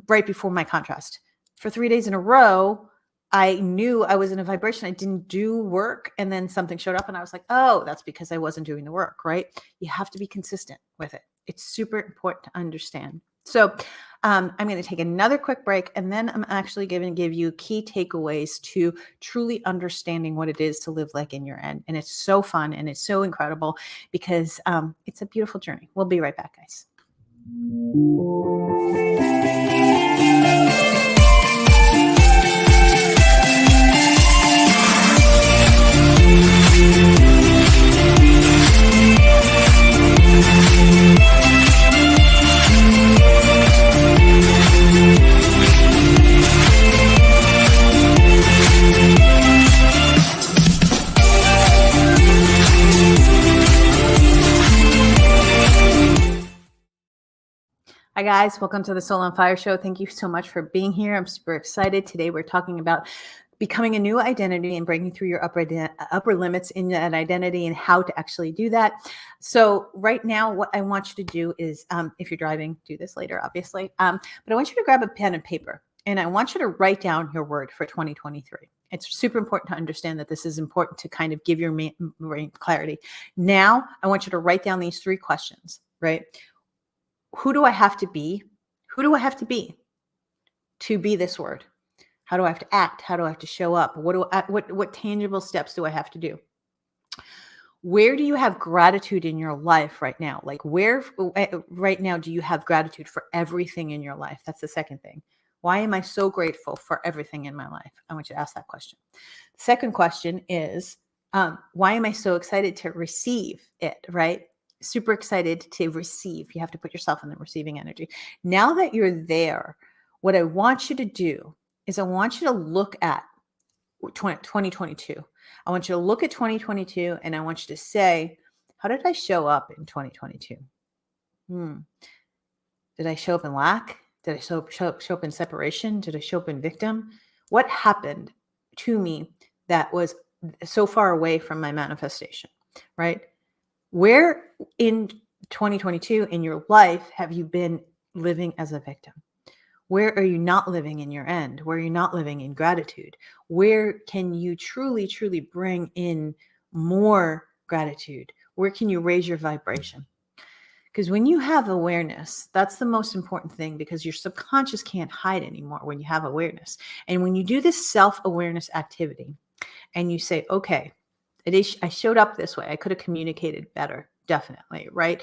right before my contrast? For 3 days in a row, I knew I was in a vibration. I didn't do work. And then something showed up and I was like, oh, that's because I wasn't doing the work, right? You have to be consistent with it. It's super important to understand. So I'm going to take another quick break, and then I'm actually going to give you key takeaways to truly understanding what it is to live like in your end. And it's so fun and it's so incredible because it's a beautiful journey. We'll be right back, guys. Hi guys, welcome to the Soul on Fire Show. Thank you so much for being here. I'm super excited. Today we're talking about becoming a new identity and breaking through your upper limits in that identity and how to actually do that. So right now, what I want you to do is, if you're driving, do this later, obviously. But I want you to grab a pen and paper, and I want you to write down your word for 2023. It's super important to understand that this is important to kind of give your brain clarity. Now, I want you to write down these 3 questions, right? Who do I have to be? Who do I have to be this word? How do I have to act? How do I have to show up? What tangible steps do I have to do? Where do you have gratitude in your life right now? Like where right now do you have gratitude for everything in your life? That's the second thing. Why am I so grateful for everything in my life? I want you to ask that question. The second question is, why am I so excited to receive it, right? Super excited to receive. You have to put yourself in the receiving energy. Now that you're there, what I want you to do is I want you to look at 2022. I want you to look at 2022 and I want you to say, how did I show up in 2022? Did I show up in lack? Did I show up in separation? Did I show up in victim? What happened to me that was so far away from my manifestation, right? Where in 2022 in your life have you been living as a victim? Where are you not living in your end? Where are you not living in gratitude? Where can you truly, truly bring in more gratitude? Where can you raise your vibration? Because when you have awareness, that's the most important thing, because your subconscious can't hide anymore when you have awareness. And when you do this self-awareness activity and you say, okay, I showed up this way. I could have communicated better, definitely, right?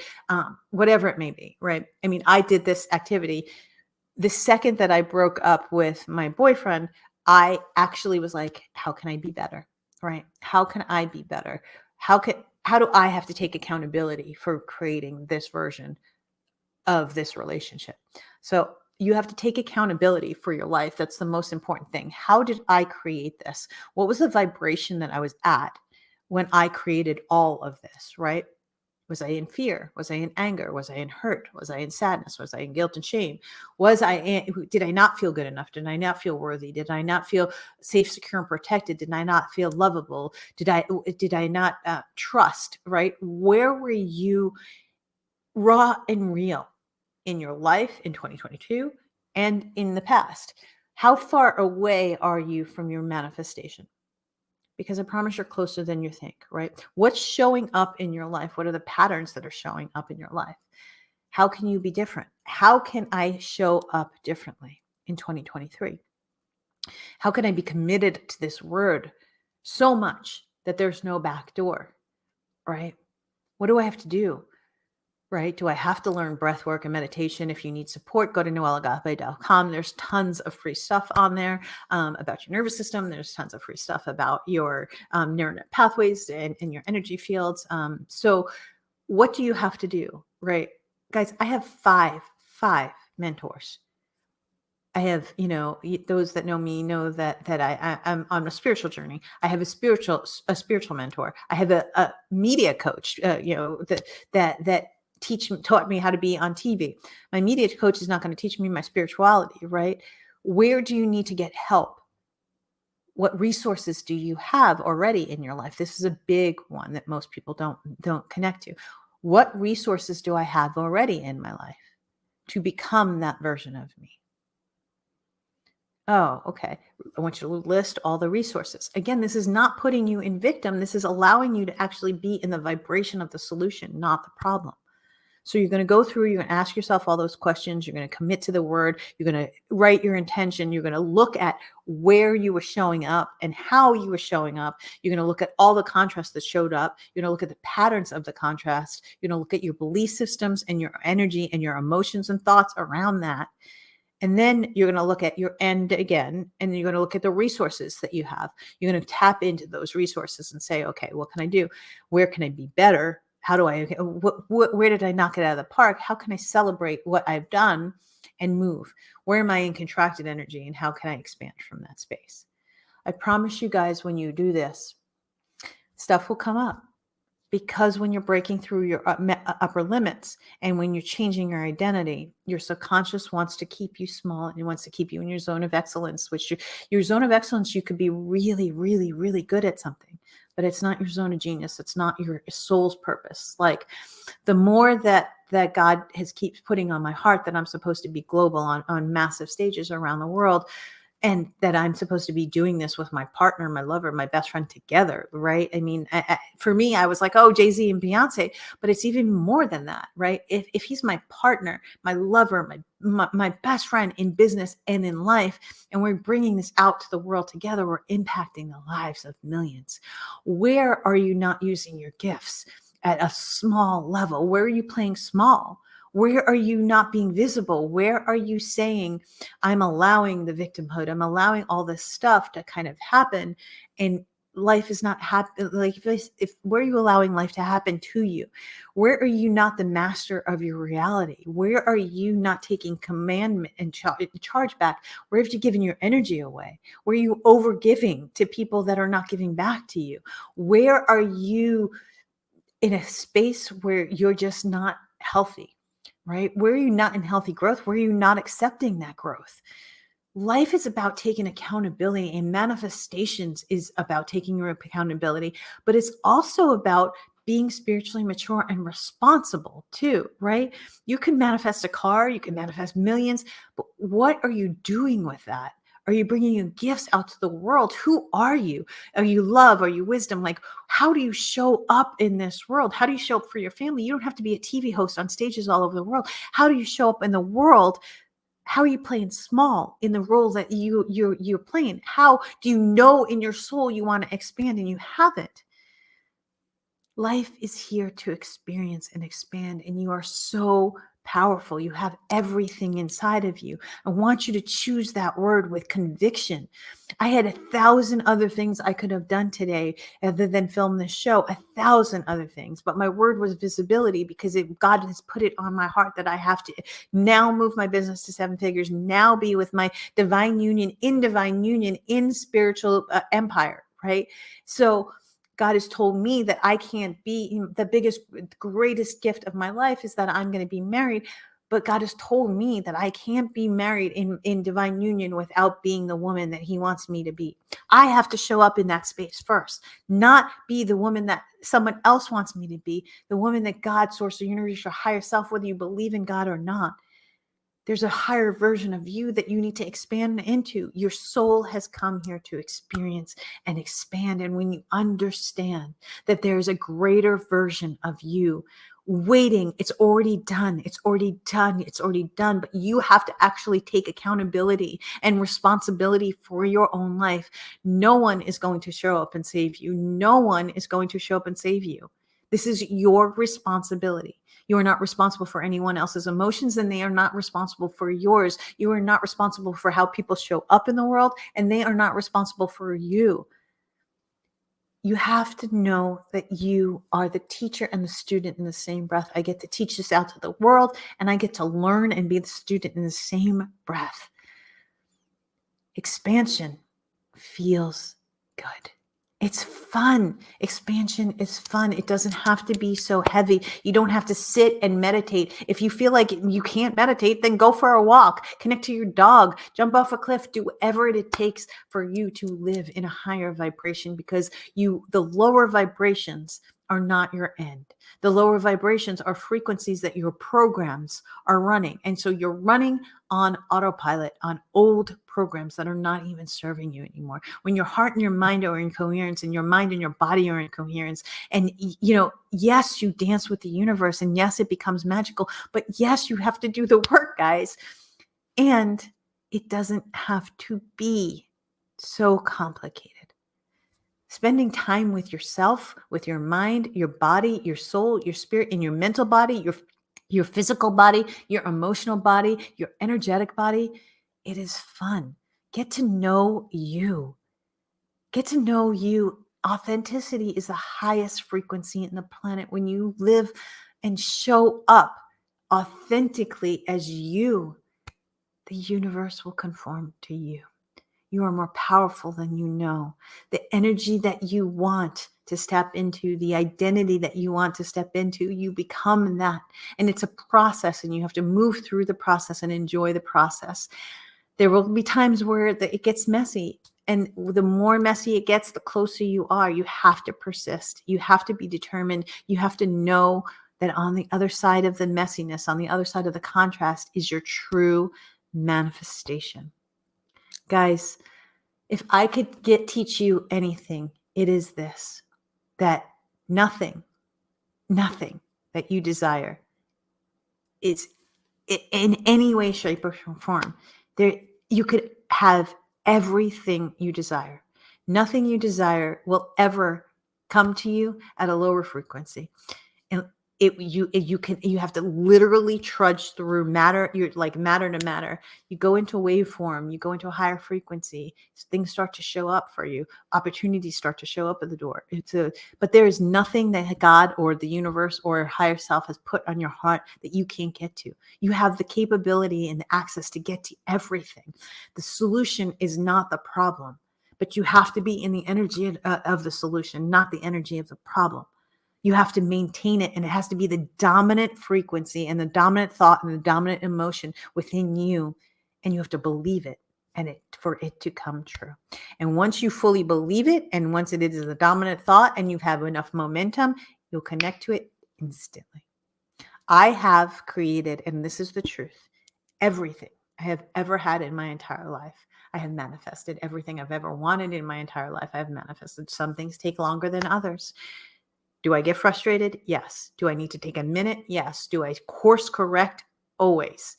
Whatever it may be, right? I mean, I did this activity. The second that I broke up with my boyfriend, I actually was like, how can I be better, right? How can I be better? How do I have to take accountability for creating this version of this relationship? So you have to take accountability for your life. That's the most important thing. How did I create this? What was the vibration that I was at when I created all of this, right? Was I in fear? Was I in anger? Was I in hurt? Was I in sadness? Was I in guilt and shame? Did I not feel good enough? Did I not feel worthy? Did I not feel safe, secure, and protected? Did I not feel lovable? Did I not trust, right? Where were you raw and real in your life in 2022 and in the past? How far away are you from your manifestation? Because I promise you're closer than you think, right? What's showing up in your life? What are the patterns that are showing up in your life? How can you be different? How can I show up differently in 2023? How can I be committed to this word so much that there's no back door, right? What do I have to do? Right? Do I have to learn breath work and meditation? If you need support, go to noelleagape.com. There's tons of free stuff on there about your nervous system. There's tons of free stuff about your neural net pathways and your energy fields. So what do you have to do? Right? Guys, I have five mentors. I have, those that know me know that I'm on a spiritual journey. I have a spiritual mentor. I have a media coach, that taught me how to be on TV. My media coach is not going to teach me my spirituality, right? Where do you need to get help? What resources do you have already in your life? This is a big one that most people don't connect to. What resources do I have already in my life to become that version of me? Oh, okay. I want you to list all the resources. Again, this is not putting you in victim. This is allowing you to actually be in the vibration of the solution, not the problem. So you're going to go through, you're going to ask yourself all those questions. You're going to commit to the word. You're going to write your intention. You're going to look at where you were showing up and how you were showing up. You're going to look at all the contrast that showed up. You're going to look at the patterns of the contrast. You're going to look at your belief systems and your energy and your emotions and thoughts around that. And then you're going to look at your end again, and you're going to look at the resources that you have. You're going to tap into those resources and say, okay, what can I do? Where can I be better? How do I, where did I knock it out of the park? How can I celebrate what I've done and move? Where am I in contracted energy, and how can I expand from that space? I promise you guys, when you do this, stuff will come up. Because when you're breaking through your upper limits and when you're changing your identity, your subconscious wants to keep you small and it wants to keep you in your zone of excellence, which your zone of excellence, you could be really, really, really good at something, but it's not your zone of genius. It's not your soul's purpose. Like the more that God keeps putting on my heart that I'm supposed to be global on massive stages around the world, and that I'm supposed to be doing this with my partner, my lover, my best friend together, right? I mean, for me, I was like, oh, Jay-Z and Beyonce, but it's even more than that, right? If he's my partner, my lover, my best friend in business and in life, and we're bringing this out to the world together, we're impacting the lives of millions. Where are you not using your gifts at a small level? Where are you playing small? Where are you not being visible? Where are you saying, I'm allowing the victimhood, I'm allowing all this stuff to kind of happen, and life is not happy? Like, if where are you allowing life to happen to you? Where are you not the master of your reality? Where are you not taking commandment and charge back? Where have you given your energy away? Where are you over giving to people that are not giving back to you? Where are you in a space where you're just not healthy? Right? Where are you not in healthy growth? Where are you not accepting that growth? Life is about taking accountability, and manifestations is about taking your accountability, but it's also about being spiritually mature and responsible too, right? You can manifest a car, you can manifest millions, but what are you doing with that? Are you bringing your gifts out to the world? Who are you? Are you love? Are you wisdom? Like, how do you show up in this world? How do you show up for your family? You don't have to be a TV host on stages all over the world. How do you show up in the world? How are you playing small in the role that you're playing? How do you know in your soul you want to expand and you haven't? Life is here to experience and expand, and you are so powerful. You have everything inside of you. I want you to choose that word with conviction. I had 1,000 other things I could have done today other than film this show, 1,000 other things. But my word was visibility, because God has put it on my heart that I have to now move my business to 7 figures, now be with my divine union in spiritual empire, right? So God has told me that I can't be the greatest gift of my life is that I'm going to be married. But God has told me that I can't be married in divine union without being the woman that he wants me to be. I have to show up in that space first, not be the woman that someone else wants me to be, the woman that God, source, or universe, your higher self, whether you believe in God or not. There's a higher version of you that you need to expand into. Your soul has come here to experience and expand. And when you understand that there's a greater version of you waiting. It's already done. It's already done. It's already done. But you have to actually take accountability and responsibility for your own life. No one is going to show up and save you. No one is going to show up and save you. This is your responsibility. You are not responsible for anyone else's emotions, and they are not responsible for yours. You are not responsible for how people show up in the world, and they are not responsible for you. You have to know that you are the teacher and the student in the same breath. I get to teach this out to the world, and I get to learn and be the student in the same breath. Expansion feels good. It's fun. Expansion is fun. It doesn't have to be so heavy. You don't have to sit and meditate. If you feel like you can't meditate, then go for a walk, connect to your dog, jump off a cliff, do whatever it takes for you to live in a higher vibration, because the lower vibrations are not your end. The lower vibrations are frequencies that your programs are running. And so you're running on autopilot, on old programs that are not even serving you anymore. When your heart and your mind are in coherence, and your mind and your body are in coherence, and yes, you dance with the universe, and yes, it becomes magical, but yes, you have to do the work, guys. And it doesn't have to be so complicated. Spending time with yourself, with your mind, your body, your soul, your spirit, and your mental body, your physical body, your emotional body, your energetic body, it is fun. Get to know you. Get to know you. Authenticity is the highest frequency in the planet. When you live and show up authentically as you, the universe will conform to you. You are more powerful than you know. The energy that you want to step into, the identity that you want to step into, you become that. And it's a process, and you have to move through the process and enjoy the process. There will be times where it gets messy. And the more messy it gets, the closer you are. You have to persist. You have to be determined. You have to know that on the other side of the messiness, on the other side of the contrast, is your true manifestation. Guys, if I could teach you anything, it is this: that nothing that you desire is in any way, shape, or form. You could have everything you desire. Nothing you desire will ever come to you at a lower frequency. And you have to literally trudge through matter. You're like matter to matter. You go into waveform, you go into a higher frequency, things start to show up for you. Opportunities start to show up at the door. But there is nothing that God or the universe or higher self has put on your heart that you can't get to. You have the capability and the access to get to everything. The solution is not the problem, but you have to be in the energy of the solution, not the energy of the problem. You have to maintain it, and it has to be the dominant frequency and the dominant thought and the dominant emotion within you. And you have to believe it for it to come true. And once you fully believe it, and once it is the dominant thought and you have enough momentum, you'll connect to it instantly. I have created, and this is the truth, everything I have ever had in my entire life. I have manifested everything I've ever wanted in my entire life. I have manifested. Some things take longer than others. Do I get frustrated? Yes. Do I need to take a minute? Yes. Do I course correct? Always.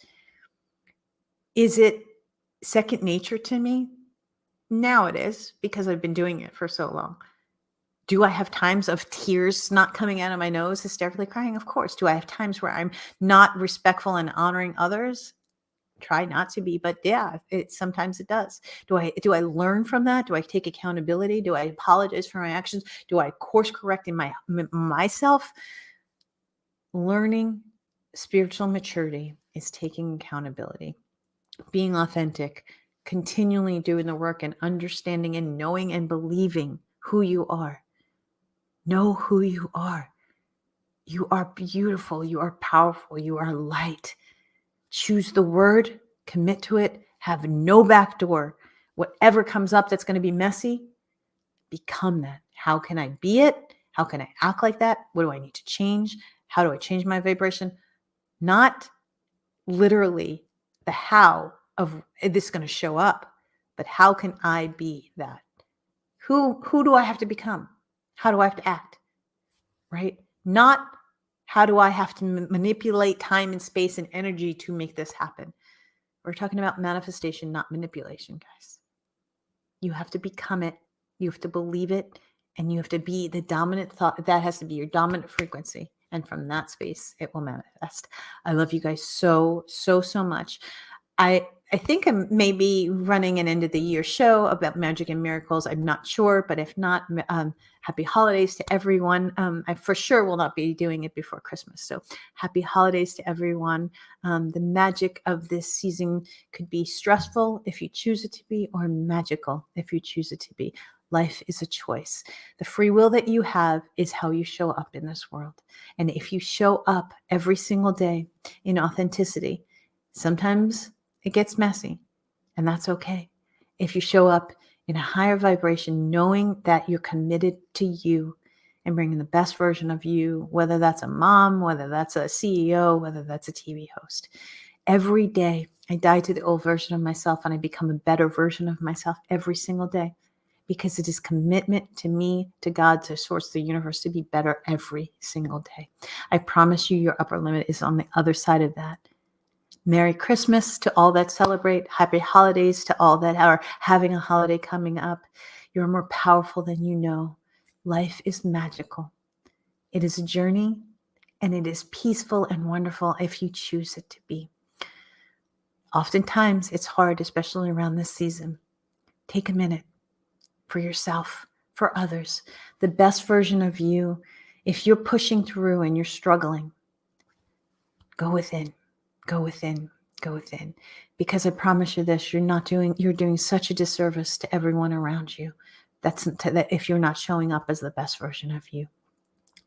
Is it second nature to me? Now it is, because I've been doing it for so long. Do I have times of tears not coming out of my nose, hysterically crying? Of course. Do I have times where I'm not respectful and honoring others? Try not to be, but yeah, sometimes it does. Do I learn from that? Do I take accountability? Do I apologize for my actions? Do I course correct in myself? Learning spiritual maturity is taking accountability, being authentic, continually doing the work, and understanding and knowing and believing who you are. Know who you are. You are beautiful. You are powerful. You are light. Choose the word, commit to it, have no back door. Whatever comes up that's going to be messy, become that. How can I be it? How can I act like that? What do I need to change? How do I change my vibration? Not literally the how of this going to show up, but how can I be that? Who do I have to become? How do I have to act? Right? Not How do I have to manipulate time and space and energy to make this happen? We're talking about manifestation, not manipulation, guys. You have to become it. You have to believe it. And you have to be the dominant thought. That has to be your dominant frequency. And from that space, it will manifest. I love you guys so, so, so much. I think I'm maybe running an end of the year show about magic and miracles. I'm not sure, but if not, happy holidays to everyone. I for sure will not be doing it before Christmas. So happy holidays to everyone. The magic of this season could be stressful if you choose it to be, or magical if you choose it to be. Life is a choice. The free will that you have is how you show up in this world. And if you show up every single day in authenticity, sometimes it gets messy, and that's okay. If you show up in a higher vibration, knowing that you're committed to you and bringing the best version of you, whether that's a mom, whether that's a CEO, whether that's a TV host. Every day, I die to the old version of myself and I become a better version of myself every single day, because it is commitment to me, to God, to source, the universe, to be better every single day. I promise you, your upper limit is on the other side of that. Merry Christmas to all that celebrate. Happy holidays to all that are having a holiday coming up. You're more powerful than you know. Life is magical. It is a journey, and it is peaceful and wonderful if you choose it to be. Oftentimes, it's hard, especially around this season. Take a minute for yourself, for others, the best version of you. If you're pushing through and you're struggling, go within. Go within, go within, because I promise you this, you're doing such a disservice to everyone around you. That if you're not showing up as the best version of you.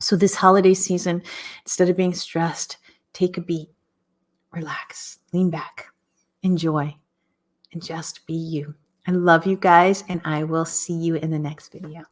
So this holiday season, instead of being stressed, take a beat, relax, lean back, enjoy, and just be you. I love you guys, and I will see you in the next video.